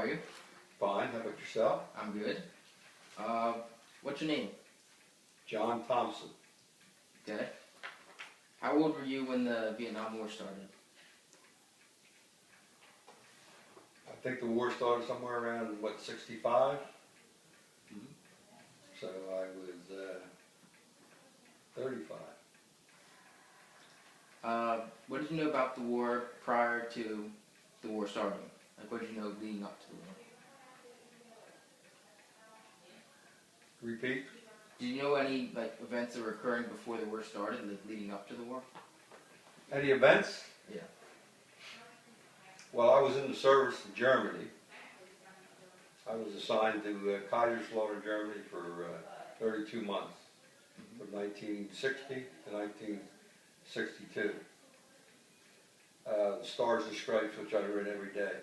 are you? Fine. How about yourself? I'm good. What's your name? John Thompson. Okay. How old were you when the Vietnam War started? I think the war started somewhere around, what, 65? Mm-hmm. So I was 35. What did you know about the war prior to the war starting? Like, what did you know leading up to the war? Repeat? Did you know any events that were occurring before the war started, like leading up to the war? Any events? Yeah. Well, I was in the service in Germany. I was assigned to Kaiserslautern, Germany for 32 months, from 1960 to 1962. The Stars and Stripes, which I read every day.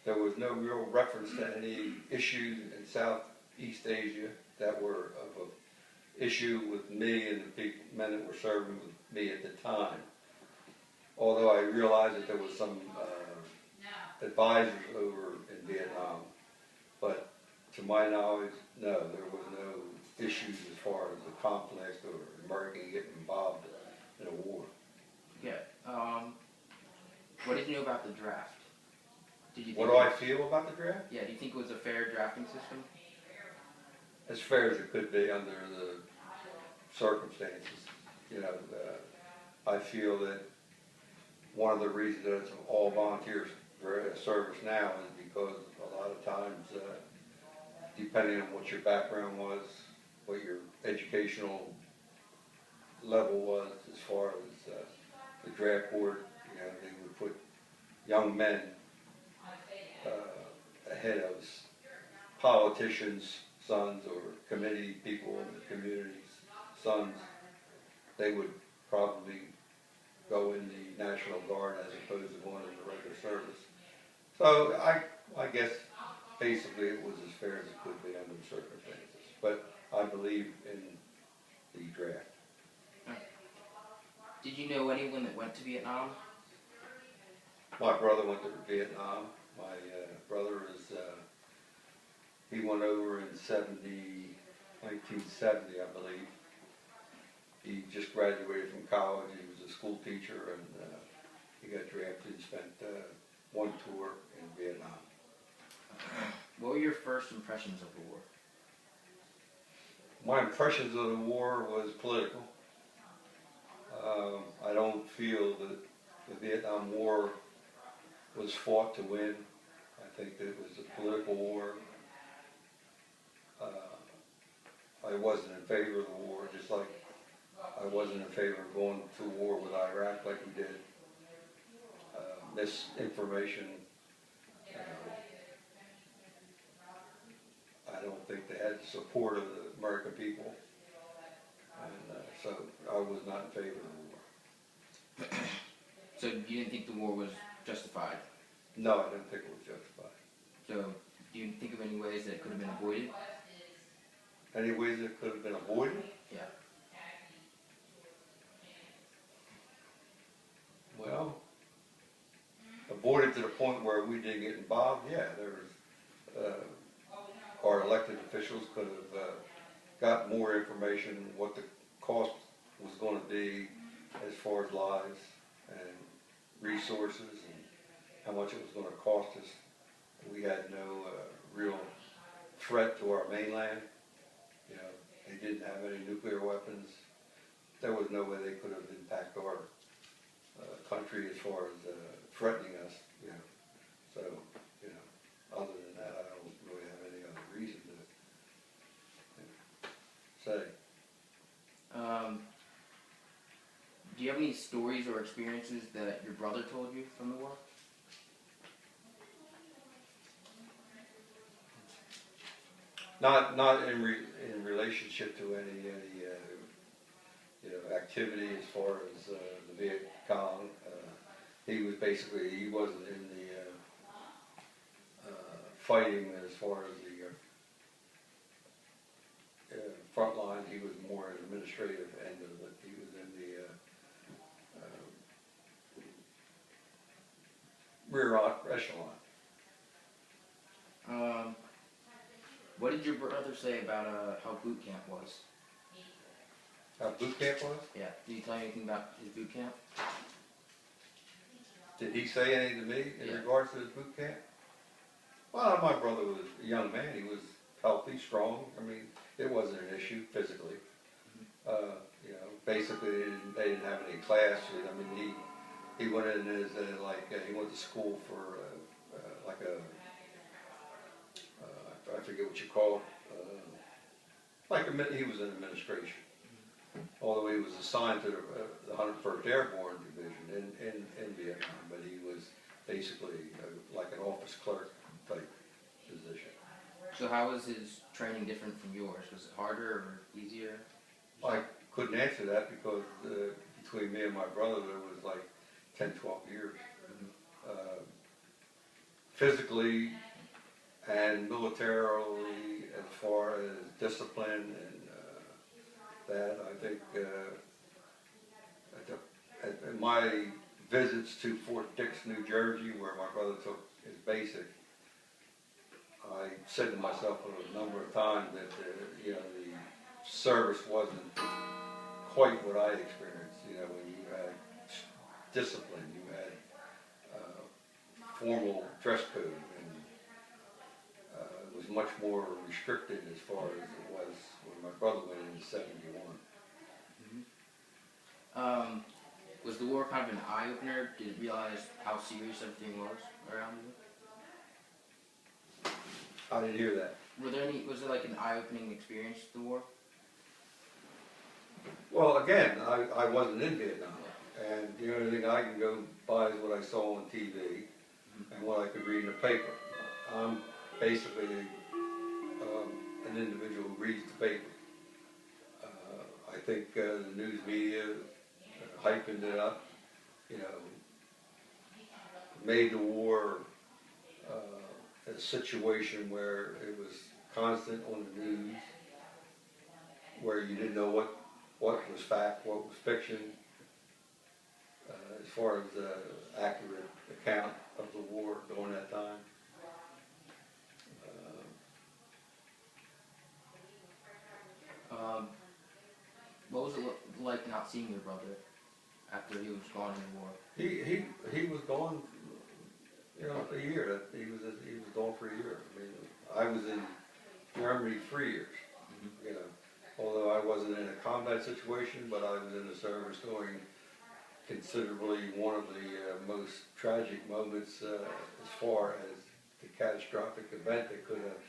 There was no real reference to any issues in Southeast Asia that were of an issue with me and the men that were serving with me at the time. Although I realized that there was some advisors over in Vietnam, but to my knowledge, no, there was no issues as far as the conflict or American getting involved in a war. Yeah. What did you know about the draft? What do I feel about the draft? Yeah, do you think it was a fair drafting system? As fair as it could be under the circumstances. You know, I feel that one of the reasons that it's all volunteer service now is because a lot of times, depending on what your background was, what your educational level was as far as the draft board, you know, they would put young men ahead of politicians' sons or committee people in the community's sons. They would probably go in the National Guard as opposed to going in the regular service. So I guess basically it was as fair as it could be under the circumstances. But I believe in the draft. Did you know anyone that went to Vietnam? My brother went to Vietnam. My brother is, he went over in 1970, I believe. He just graduated from college. He was a school teacher, and he got drafted and spent one tour in Vietnam. What were your first impressions of the war? My impressions of the war was political. I don't feel that the Vietnam War was fought to win. I think that it was a political war. I wasn't in favor of the war, just like I wasn't in favor of going to war with Iraq like we did. Misinformation. I don't think they had the support of the American people, and so I was not in favor of the war. So you didn't think the war was justified? No, I didn't think it was justified. So do you think of any ways that it could have been avoided? Any ways it could have been avoided? Yeah. Well, avoided to the point where we didn't get involved, yeah, there was, our elected officials could have got more information, what the cost was going to be as far as lives and resources and how much it was going to cost us. We had no real threat to our mainland. You know, they didn't have any nuclear weapons. There was no way they could have impacted our country as far as threatening us. You know, so you know, other than that, I don't really have any other reason to say. Do you have any stories or experiences that your brother told you from the war? Not in relationship to any you know, activity as far as the Viet Cong. He wasn't in the fighting as far as the front line. He was more an administrative end of it. He was in the rear echelon. What did your brother say about how boot camp was? How boot camp was? Yeah. Did he tell you anything about his boot camp? Did he say anything to me in regards to his boot camp? Well, my brother was a young man. He was healthy, strong. I mean, it wasn't an issue physically. You know, basically they didn't have any classes. I mean, he went in as he went to school for like a I forget what you call it. He was in administration. Although he was assigned to the 101st Airborne Division in Vietnam, but he was basically like an office clerk type position. So how was his training different from yours? Was it harder or easier? I couldn't answer that because between me and my brother there was like 10, 12 years. Physically and militarily, as far as discipline and that, I think at my visits to Fort Dix, New Jersey, where my brother took his basic, I said to myself a number of times that you know, the service wasn't quite what I experienced. You know, when you had discipline, you had formal dress code, and it was much more restricted as far as it was when my brother went in '71. Was the war kind of an eye-opener? Did you realize how serious everything was around you? I didn't hear that. Was it like an eye-opening experience, the war? Well, again, I wasn't in Vietnam, and the only thing I can go by is what I saw on TV and what I could read in the paper. I'm basically an individual who reads the paper. I think the news media hyping it up, you know, made the war a situation where it was constant on the news, where you didn't know what was fact, what was fiction, as far as the accurate account of the war during that time. What was it like not seeing your brother after he was gone in the war? He was gone, you know, a year. He was gone for a year. I mean, I was in Germany 3 years. You know, although I wasn't in a combat situation, but I was in the service during considerably one of the most tragic moments as far as the catastrophic event that could have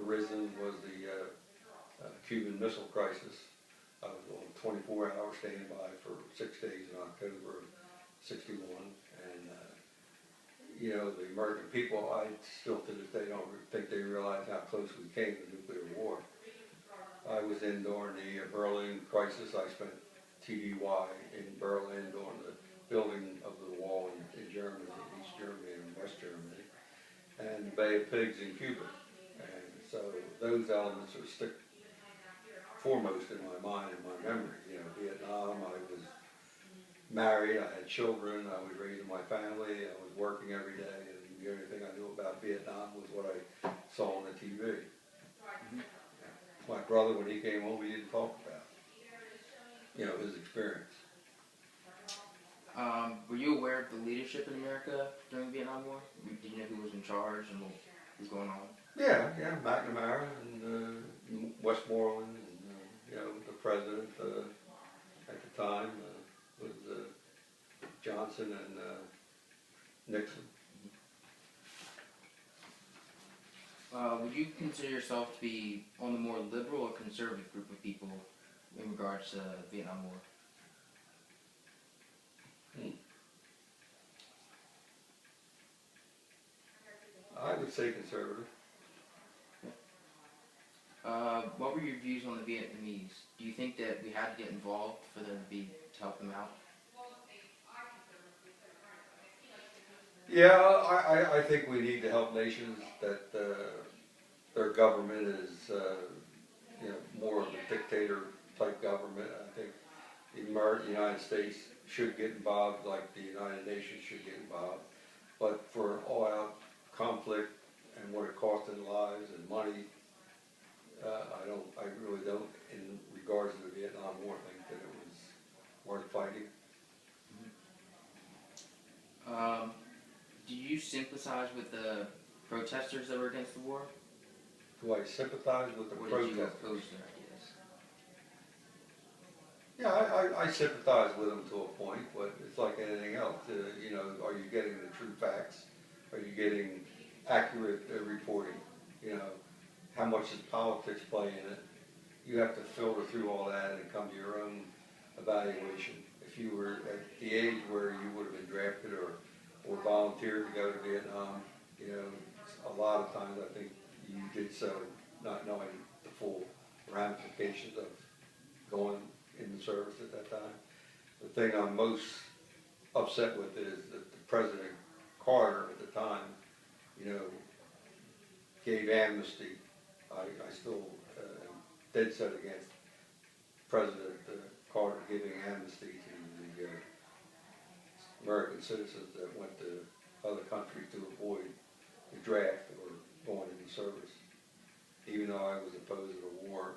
arisen was the Cuban Missile Crisis. I was on 24-hour standby for 6 days in October of '61, and you know, the American people, I still to this day don't think they realize how close we came to nuclear war. I was in during the Berlin crisis. I spent TDY in Berlin during the building of the wall in Germany, East Germany and West Germany, and the Bay of Pigs in Cuba. And so those elements are stick foremost in my mind and my memory. You know, Vietnam, I was married, I had children, I was raising my family, I was working every day, and the only thing I knew about Vietnam was what I saw on the TV. My brother, when he came home, he didn't talk about, you know, his experience. Were you aware of the leadership in America during the Vietnam War? Did you know who was in charge and what was going on? Yeah, McNamara and Westmoreland, and you know, the president at the time was Johnson and Nixon. Would you consider yourself to be on the more liberal or conservative group of people in regards to the Vietnam War? I would say conservative. What were your views on the Vietnamese? Do you think that we had to get involved for them to help them out? Yeah, I think we need to help nations that their government is you know, more of a dictator type government. I think the United States should get involved, like the United Nations should get involved. But for all-out conflict and what it costs in lives and money, I really don't, in regards to the Vietnam War, think that it was worth fighting. Do you sympathize with the protesters that were against the war? Do I sympathize with the Or did you protesters? oppose their ideas? Yeah, I sympathize with them to a point, but it's like anything else. You know, are you getting the true facts? Are you getting accurate reporting? You know, how much does politics play in it? You have to filter through all that and come to your own evaluation. If you were at the age where you would have been drafted or volunteered to go to Vietnam, you know, a lot of times I think you did so not knowing the full ramifications of going in the service at that time. The thing I'm most upset with is that the President Carter at the time, you know, gave amnesty. I still am dead set against President Carter giving amnesty to the American citizens that went to other countries to avoid the draft or going into service. Even though I was opposed to the war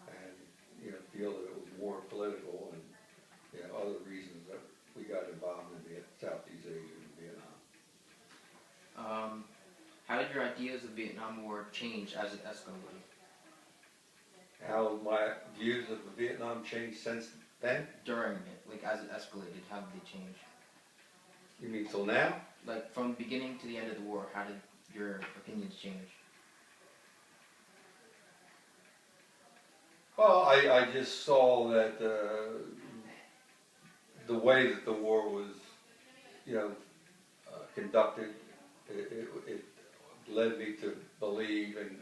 and, you know, feel that it was more political and, you know, other reasons that we got involved in Southeast Asia and Vietnam. How did your ideas of the Vietnam War change as it escalated? How my views of the Vietnam changed since then? During it, like as it escalated, how did they change? You mean till now? Like from the beginning to the end of the war, how did your opinions change? Well, I just saw that the way that the war was, you know, conducted, it led me to believe and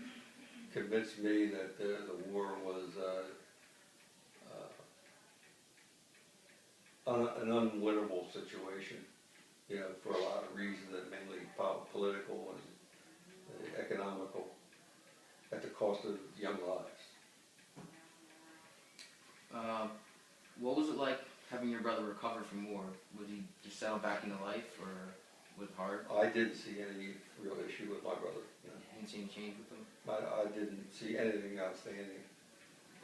convinced me that the war was an unwinnable situation, you know, for a lot of reasons, that mainly political and economical, at the cost of young lives. What was it like having your brother recover from war? Was he just settle back into life, or was it hard? I didn't see any real issue with my brother. No. You didn't see any change with him? I didn't see anything outstanding,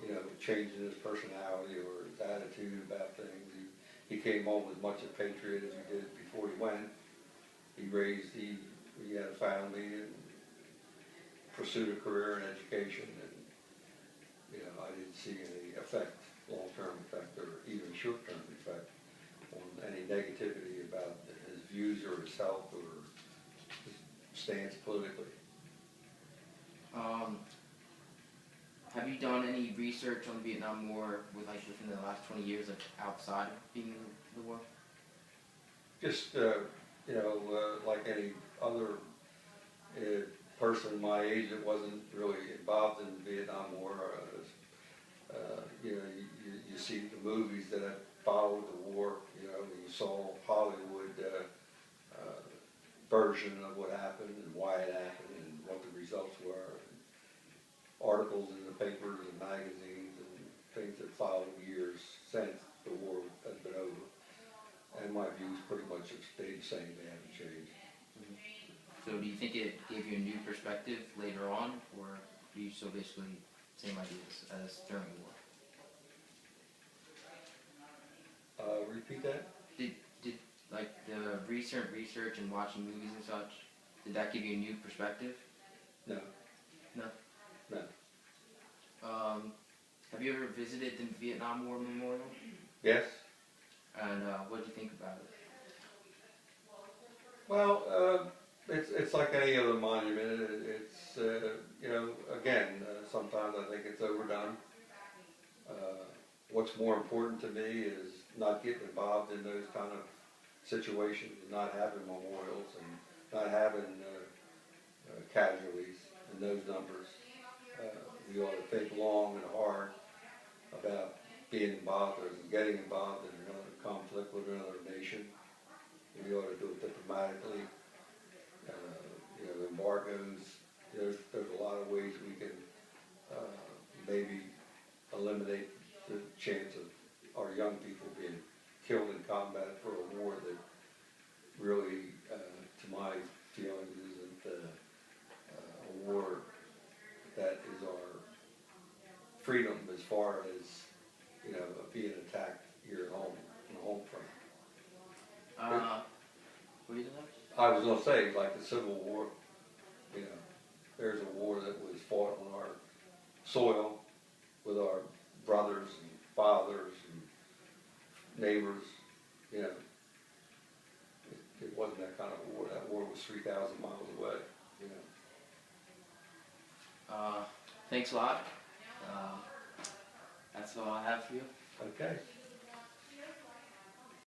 you know, change in his personality or his attitude about things. He came home as much a patriot as he did before he went. He had a family and pursued a career in education, and, you know, I didn't see any effect, long-term effect, or even short-term effect on any negativity about his views or his health or his stance politically. Have you done any research on the Vietnam War within the last 20 years, like outside of being in the war? Just, you know, like any other person my age that wasn't really involved in the Vietnam War, you know, you see the movies that have followed the war, you know, you saw Hollywood version of what happened and why it happened and what the results were. Articles in the papers and magazines and things that followed years since the war has been over. And my views pretty much have stayed the same, they haven't changed. So do you think it gave you a new perspective later on, or do you still basically same ideas as during the war? Repeat that? Did like the recent research and watching movies and such, did that give you a new perspective? No. No? No. Have you ever visited the Vietnam War Memorial? Yes? And what did you think about it? Well, it's like any other monument. It's you know, again, sometimes I think it's overdone. What's more important to me is not getting involved in those kind of situations, not having memorials and not having casualties in those numbers. We ought to think long and hard about being involved or getting involved in another conflict with another nation. We ought to do it diplomatically. You know, embargoes. There's a lot of ways we can maybe eliminate the chance of our young people being killed in combat for a war that really, to my feelings, isn't a war that is our far as, you know, being attacked here at home, in the home front. What are you doing? I was gonna say, like the Civil War, you know, there's a war that was fought on our soil with our brothers and fathers and neighbors, you know. It wasn't that kind of a war. That war was 3,000 miles away, you know. Thanks a lot. That's all I have for you. Okay.